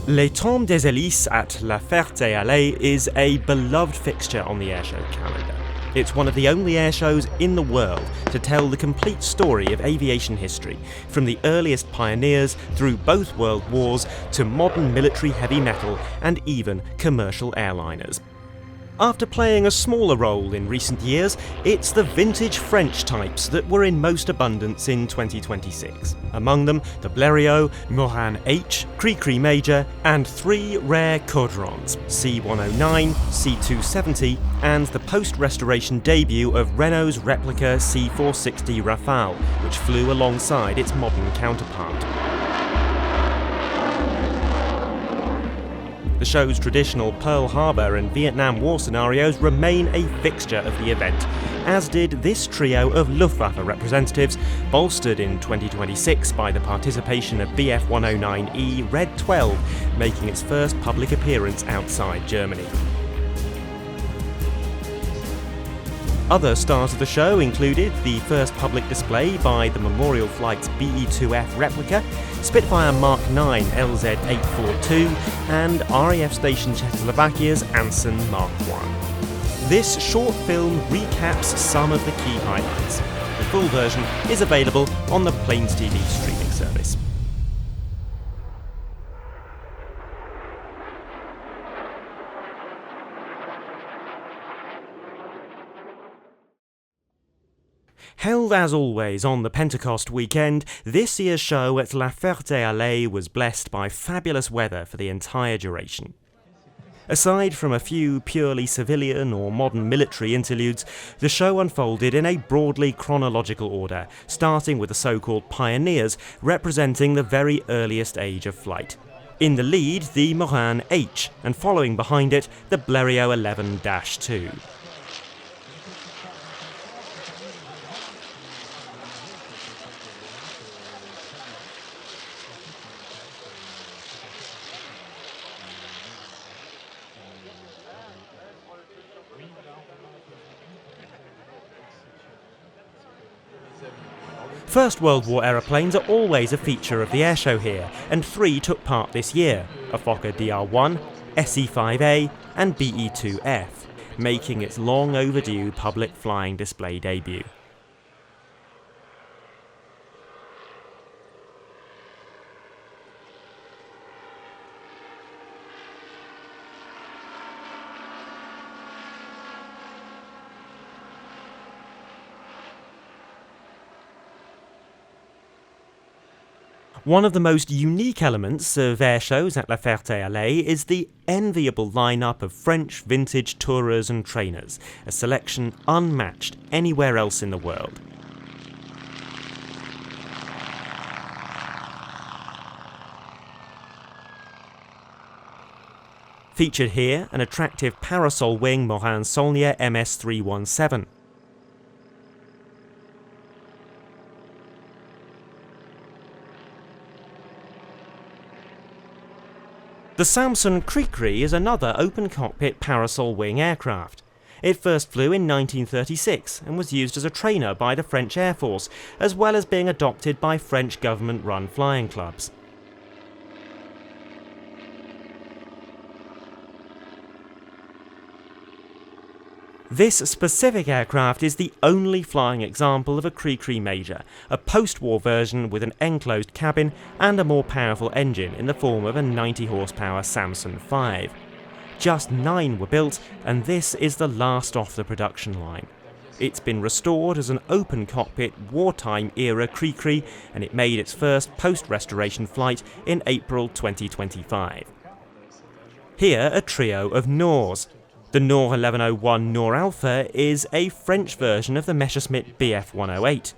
Les Temps des Hélices at La Ferté Alais is a beloved fixture on the airshow calendar. It's one of the only airshows in the world to tell the complete story of aviation history, from the earliest pioneers through both world wars to modern military heavy metal and even commercial airliners. After playing a smaller role in recent years, it's the vintage French types that were in most abundance in 2026. Among them, the Bleriot, Morane H, Cricri Major, and 3 rare Caudrons, C.109, C.270, and the post-restoration debut of Renault's replica C.460 Rafale, which flew alongside its modern counterpart. The show's traditional Pearl Harbor and Vietnam War scenarios remain a fixture of the event, as did this trio of Luftwaffe representatives, bolstered in 2026 by the participation of Bf 109E Red 12, making its first public appearance outside Germany. Other stars of the show included the first public display by the Memorial Flight's BE-2F replica, Spitfire Mark IX LZ-842, and RAF Station Czechoslovakia's Anson Mark I. This short film recaps some of the key highlights. The full version is available on the Planes TV streaming service. Held as always on the Pentecost weekend, this year's show at La Ferté Alais was blessed by fabulous weather for the entire duration. Aside from a few purely civilian or modern military interludes, the show unfolded in a broadly chronological order, starting with the so-called pioneers representing the very earliest age of flight. In the lead, the Morane H, and following behind it, the Bleriot XI-2. First World War aeroplanes are always a feature of the airshow here, and 3 took part this year: a Fokker DR-1, SE-5A and BE-2F, making its long overdue public flying display debut. One of the most unique elements of airshows at La Ferté Alais is the enviable lineup of French vintage tourers and trainers, a selection unmatched anywhere else in the world. Featured here, an attractive parasol wing Morane Saulnier MS-317. The Salmson Cricri is another open-cockpit parasol wing aircraft. It first flew in 1936 and was used as a trainer by the French Air Force, as well as being adopted by French government-run flying clubs. This specific aircraft is the only flying example of a Cricri Major, a post-war version with an enclosed cabin and a more powerful engine in the form of a 90 horsepower Salmson V. Just 9 were built, and this is the last off the production line. It's been restored as an open cockpit wartime era Cricri, and it made its first post-restoration flight in April 2025. Here a trio of Nors. The Nor 1101 Nor Alpha is a French version of the Messerschmitt Bf 108.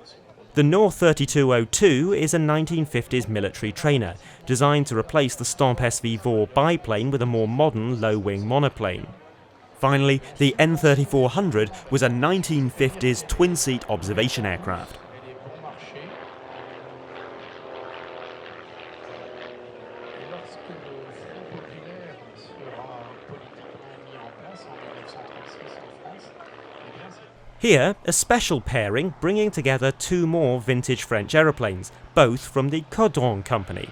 The Nor 3202 is a 1950s military trainer, designed to replace the Stomp SV4 biplane with a more modern low-wing monoplane. Finally, the N3400 was a 1950s twin-seat observation aircraft. Here, a special pairing bringing together 2 more vintage French aeroplanes, both from the Caudron company.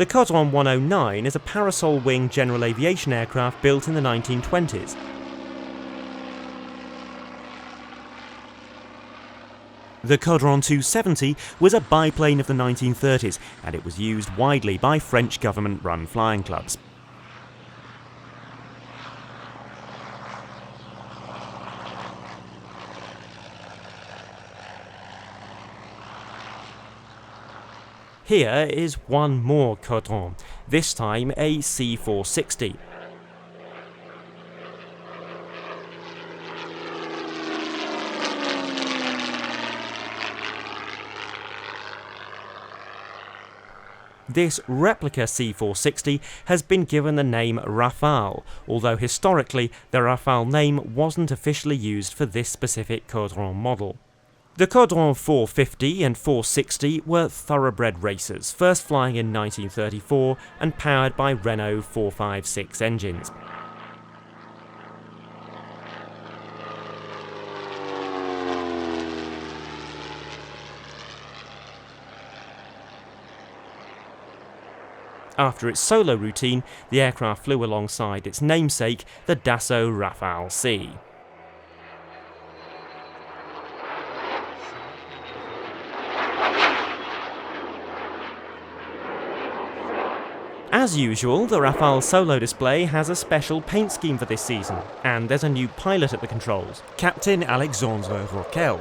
The Caudron 109 is a parasol-wing general aviation aircraft built in the 1920s. The Caudron 270 was a biplane of the 1930s, and it was used widely by French government-run flying clubs. Here is one more Caudron, this time a C.460. This replica C.460 has been given the name Rafale, although historically the Rafale name wasn't officially used for this specific Caudron model. The Caudron 450 and 460 were thoroughbred racers, first flying in 1934 and powered by Renault 456 engines. After its solo routine, the aircraft flew alongside its namesake, the Dassault Rafale C. As usual, the Rafale solo display has a special paint scheme for this season, and there's a new pilot at the controls, Captain Alexandre Roquel.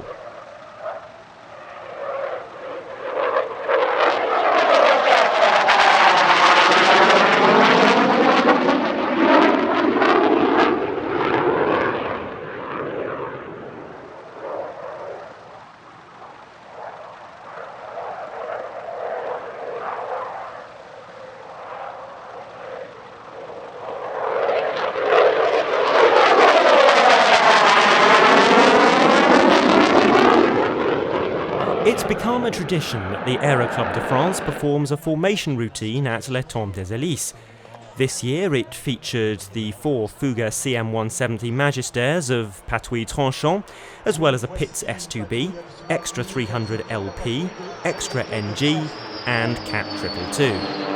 It's become a tradition that the Aero Club de France performs a formation routine at Le Temps des Hélices. This year it featured the 4 Fouga CM170 Magisters of Patouille Tranchant, as well as a Pitts S2B, Extra 300 LP, Extra NG, and Cat 222.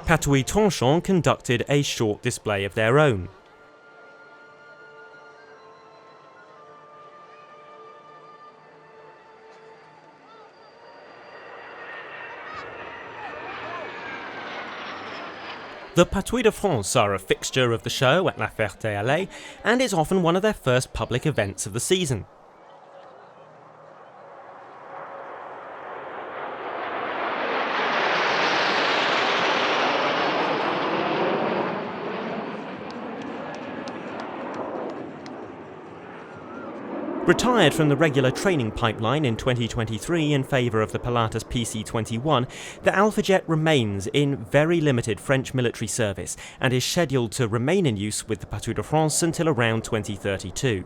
Patouille Tranchant conducted a short display of their own. The Patrouille de France are a fixture of the show at La Ferté Alais, and is often one of their first public events of the season. Retired from the regular training pipeline in 2023 in favour of the Pilatus PC-21, the Alpha Jet remains in very limited French military service and is scheduled to remain in use with the Patrouille de France until around 2032.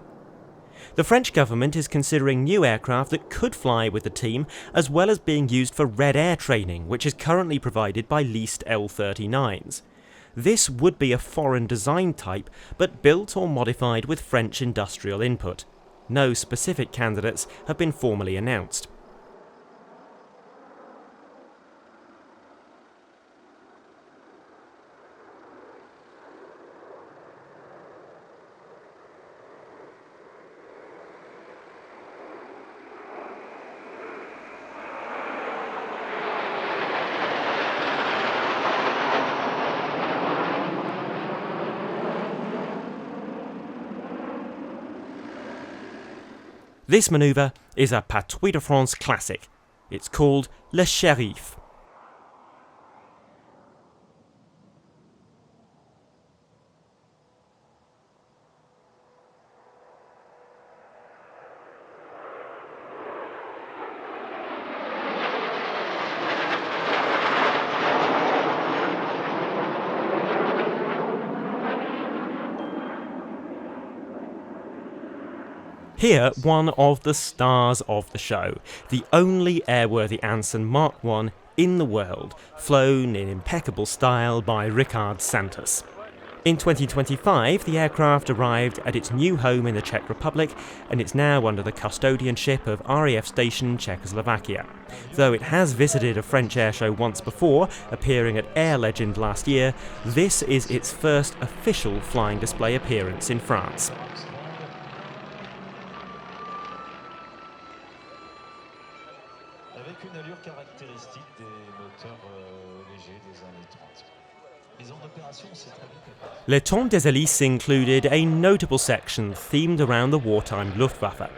The French government is considering new aircraft that could fly with the team, as well as being used for Red Air training, which is currently provided by leased L-39s. This would be a foreign design type, but built or modified with French industrial input. No specific candidates have been formally announced. This manoeuvre is a Patrouille de France classic. It's called Le Shérif. Here, one of the stars of the show, the only airworthy Anson Mark I in the world, flown in impeccable style by Ricard Santos. In 2025, the aircraft arrived at its new home in the Czech Republic, and it's now under the custodianship of RAF Station Czechoslovakia. Though it has visited a French airshow once before, appearing at Air Legend last year, this is its first official flying display appearance in France. Avec une allure caractéristique des moteurs légers des années 30. Le Temps des Hélices included a notable section themed around the wartime Luftwaffe.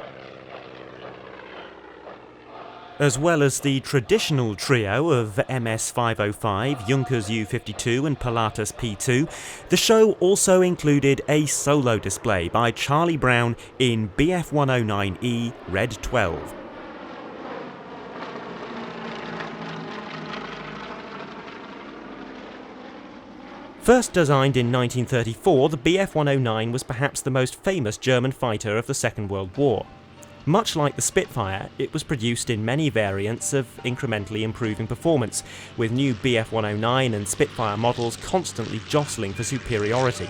As well as the traditional trio of MS-505, Junkers U-52 and Pilatus P-2, the show also included a solo display by Charlie Brown in BF-109E Red 12. First designed in 1934, the Bf-109 was perhaps the most famous German fighter of the Second World War. Much like the Spitfire, it was produced in many variants of incrementally improving performance, with new Bf-109 and Spitfire models constantly jostling for superiority.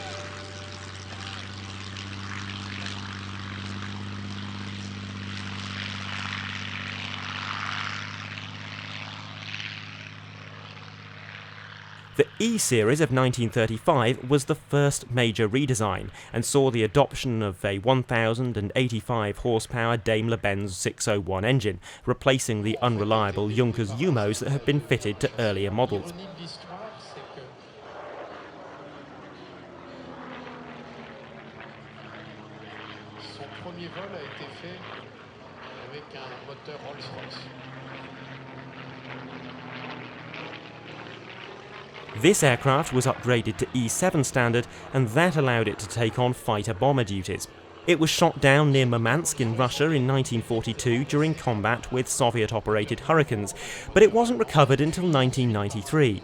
The E-Series of 1935 was the first major redesign and saw the adoption of a 1,085 horsepower Daimler-Benz 601 engine, replacing the unreliable Junkers Umos that had been fitted to earlier models. This aircraft was upgraded to E7 standard, and that allowed it to take on fighter-bomber duties. It was shot down near Murmansk in Russia in 1942 during combat with Soviet-operated Hurricanes, but it wasn't recovered until 1993.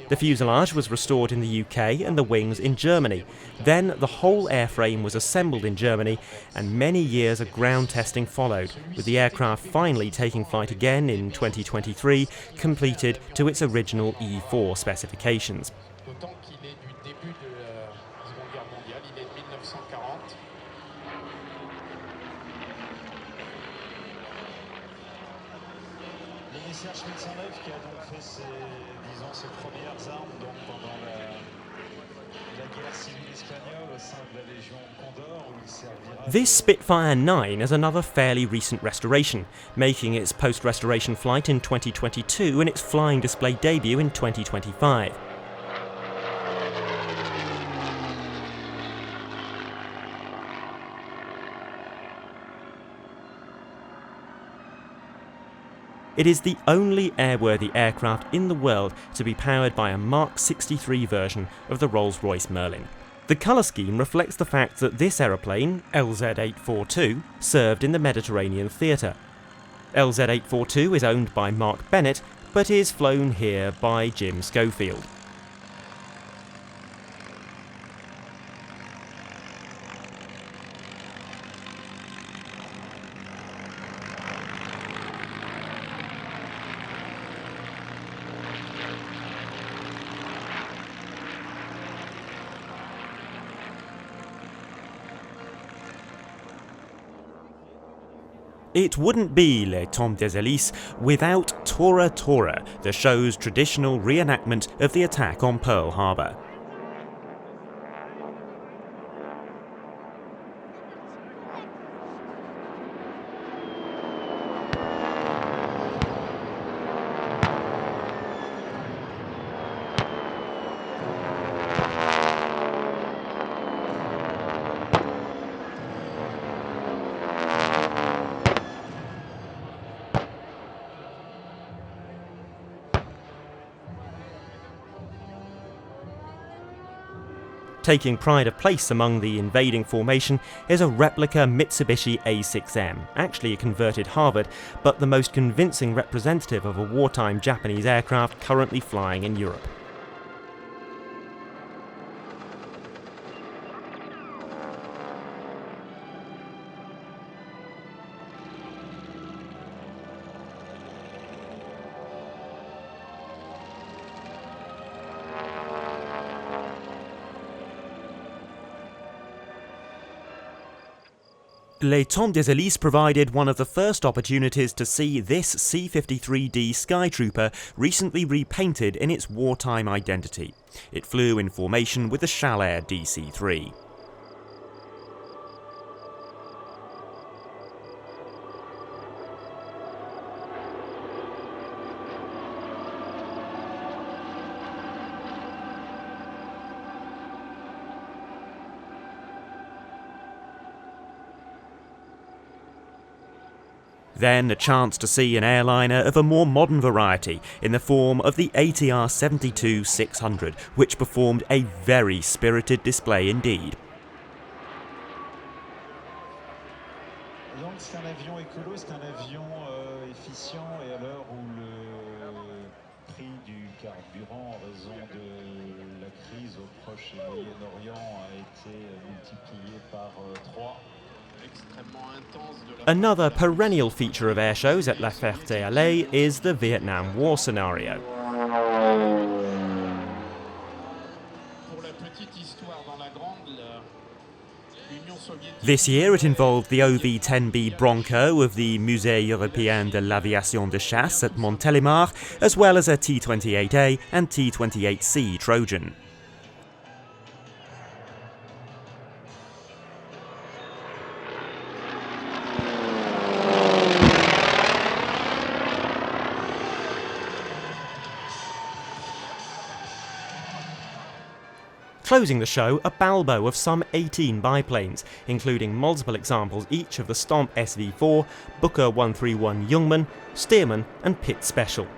The fuselage was restored in the UK and the wings in Germany. Then the whole airframe was assembled in Germany, and many years of ground testing followed, with the aircraft finally taking flight again in 2023, completed to its original E4 specifications. This Spitfire IX is another fairly recent restoration, making its post-restoration flight in 2022 and its flying display debut in 2025. It is the only airworthy aircraft in the world to be powered by a Mark 63 version of the Rolls-Royce Merlin. The colour scheme reflects the fact that this aeroplane, LZ-842, served in the Mediterranean theatre. LZ-842 is owned by Mark Bennett, but is flown here by Jim Schofield. It wouldn't be Le Temps des Hélices without Tora Tora, the show's traditional reenactment of the attack on Pearl Harbor. Taking pride of place among the invading formation is a replica Mitsubishi A6M, actually a converted Harvard, but the most convincing representative of a wartime Japanese aircraft currently flying in Europe. Les Temps des Hélices provided one of the first opportunities to see this C-53D Skytrooper recently repainted in its wartime identity. It flew in formation with the Chalais DC-3. Then a chance to see an airliner of a more modern variety in the form of the ATR 72-600, which performed a very spirited display indeed. Donc c'est un avion écolo, c'est un avion efficient, et à l'heure où le prix du carburant en raison de la crise au Proche et Moyen-Orient a été multiplié par 3. Another perennial feature of airshows at La Ferté Alais is the Vietnam War scenario. This year it involved the OV-10B Bronco of the Musée Européen de l'Aviation de Chasse at Montélimar, as well as a T-28A and T-28C Trojan. Closing the show, a balbo of some 18 biplanes, including multiple examples each of the Stomp SV4, Booker 131 Youngman, Stearman and Pitt Special.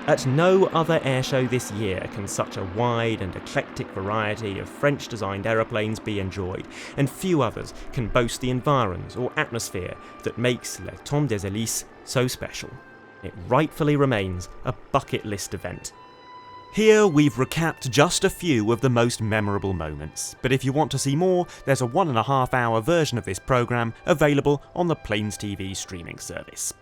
At no other airshow this year can such a wide and eclectic variety of French-designed aeroplanes be enjoyed, and few others can boast the environs or atmosphere that makes Les Temps des Hélices so special. It rightfully remains a bucket list event. Here we've recapped just a few of the most memorable moments, but if you want to see more, there's a 1.5 hour version of this programme available on the Planes TV streaming service.